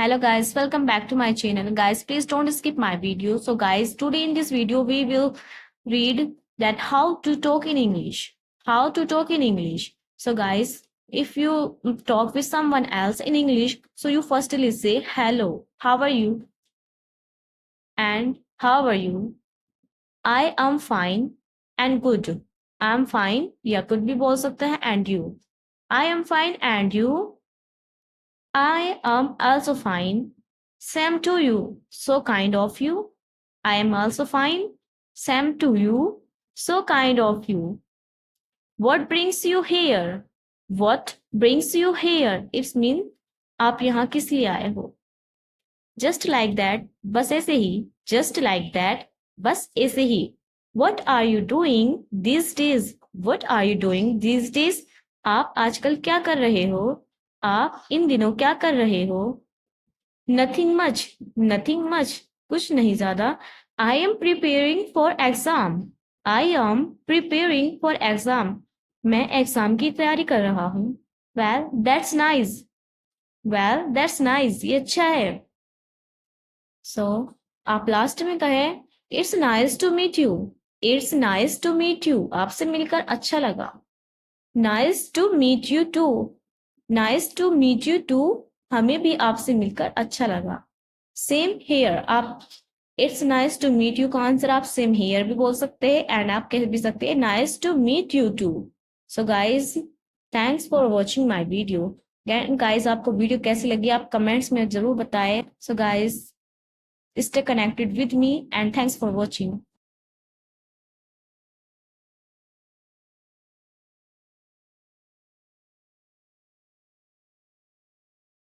Hello guys, welcome back to my channel. Guys, please don't skip my video. So guys, today in this video we will read that how to talk in English. How to talk in English. So guys, if you talk with someone else in English, so you firstly say hello, how are you? And how are you? I am fine and good. I am fine या कुछ भी बोल सकते हैं and you. I am fine and you. I am also fine. Same to you. So kind of you. I am also fine. Same to you. So kind of you. What brings you here? What brings you here? It's mean आप यहाँ किस लिए आए हो? Just like that. बस ऐसे ही. Just like that. बस ऐसे ही. What are you doing these days? What are you doing these days? आप आजकल क्या कर रहे हो? आप इन दिनों क्या कर रहे हो? Nothing much. Nothing much. कुछ नहीं ज्यादा. I am preparing for exam. I am preparing for exam. मैं एग्जाम की तैयारी कर रहा हूँ. Well, that's nice. Well, that's nice. ये अच्छा है. So, आप लास्ट में कहें It's nice to meet you. It's nice to meet you. आपसे मिलकर अच्छा लगा. Nice to meet you too. Nice to meet you too. हमें भी आपसे मिलकर अच्छा लगा. Same here. आप it's nice to meet you का आंसर आप सेम हेयर भी बोल सकते हैं एंड आप कह भी सकते हैं nice to meet you too. So guys, thanks for watching my video. Guys, आपको वीडियो कैसी लगी आप कमेंट्स में जरूर बताएं. So guys, stay connected with me and thanks for watching.